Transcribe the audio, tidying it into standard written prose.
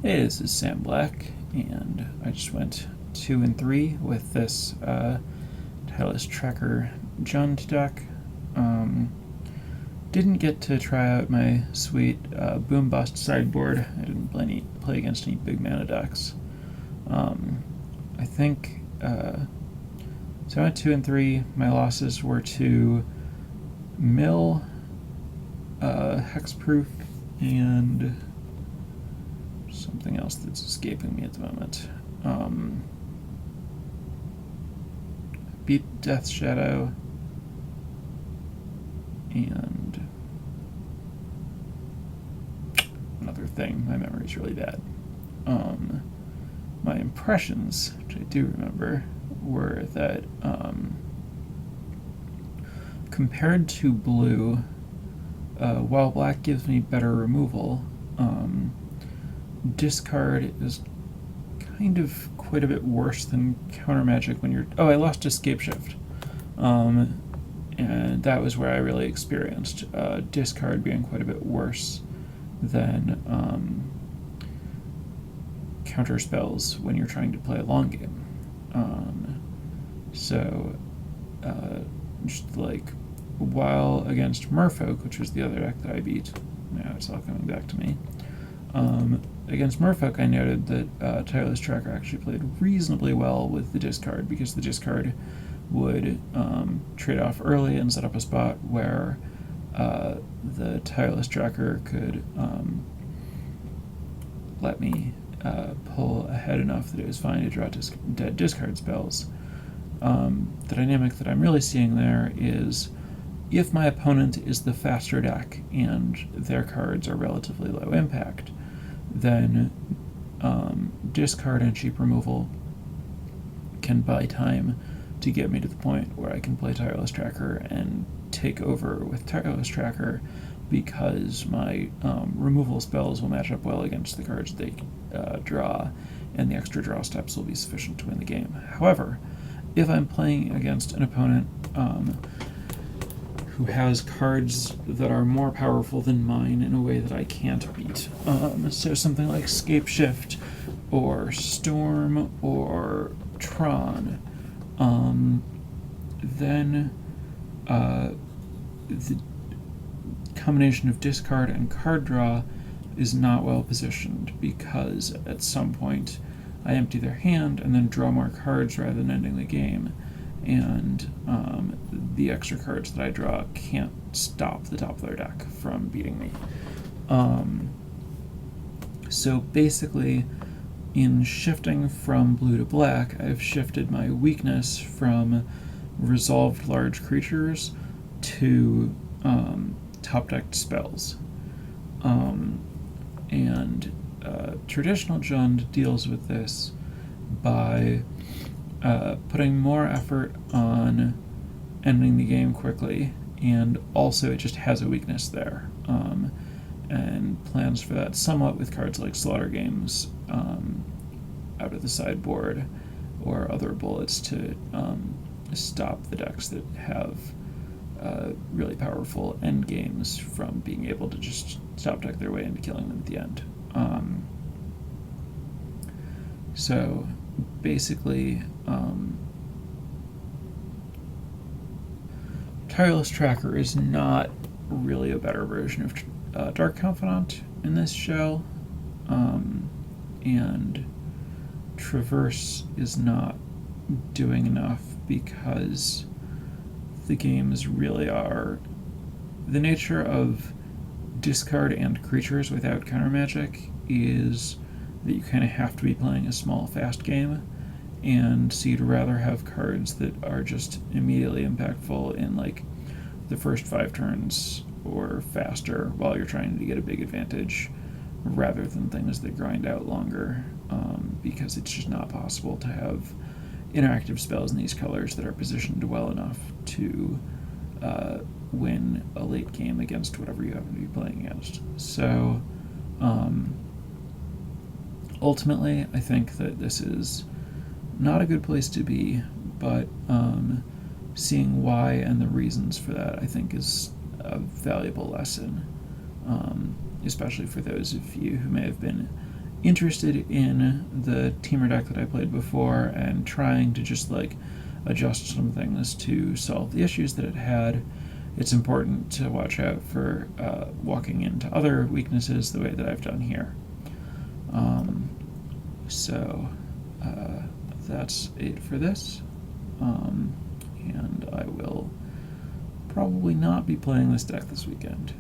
Hey, this is Sam Black, and I just went 2 and 3 with this Tireless Tracker Jund deck. Didn't get to try out my sweet Boom Bust sideboard. I didn't play against any big mana decks. I think so. I went 2 and 3. My losses were to Mill, Hexproof, and something else that's escaping me at the moment. Beat Death Shadow and another thing. My memory's really bad. My impressions, which I do remember, were that compared to blue, while black gives me better removal, discard is kind of quite a bit worse than counter magic when you're... Oh, I lost Escape Shift. And that was where I really experienced discard being quite a bit worse than counter spells when you're trying to play a long game. Just like, while against Merfolk, which was the other deck that I beat, now it's all coming back to me, against Merfolk I noted that Tireless Tracker actually played reasonably well with the discard, because the discard would trade off early and set up a spot where the Tireless Tracker could let me pull ahead enough that it was fine to draw dead discard spells. The dynamic that I'm really seeing there is, if my opponent is the faster deck and their cards are relatively low impact, then discard and cheap removal can buy time to get me to the point where I can play Tireless Tracker and take over with Tireless Tracker, because my removal spells will match up well against the cards they draw, and the extra draw steps will be sufficient to win the game. However, if I'm playing against an opponent who has cards that are more powerful than mine in a way that I can't beat, so something like Escape Shift or Storm or Tron, then the combination of discard and card draw is not well positioned, because at some point I empty their hand and then draw more cards rather than ending the game, and the extra cards that I draw can't stop the top of their deck from beating me. So basically, in shifting from blue to black, I've shifted my weakness from resolved large creatures to top-decked spells. Traditional Jund deals with this by putting more effort on ending the game quickly, and also it just has a weakness there, and plans for that somewhat with cards like Slaughter Games out of the sideboard, or other bullets to stop the decks that have really powerful end games from being able to just stop deck their way into killing them at the end. So basically, Tireless Tracker is not really a better version of Dark Confidant in this show, and Traverse is not doing enough, because the games really are... The nature of discard and creatures without counter magic is that you kind of have to be playing a small, fast game, and so you'd rather have cards that are just immediately impactful in like the first 5 turns or faster while you're trying to get a big advantage, rather than things that grind out longer, because it's just not possible to have interactive spells in these colors that are positioned well enough to win a late game against whatever you happen to be playing against. So ultimately, I think that this is not a good place to be, but seeing why and the reasons for that, I think, is a valuable lesson, especially for those of you who may have been interested in the Temur deck that I played before and trying to just like adjust some things to solve the issues that it had, it's important to watch out for walking into other weaknesses the way that I've done here. So that's it for this. And I will probably not be playing this deck this weekend.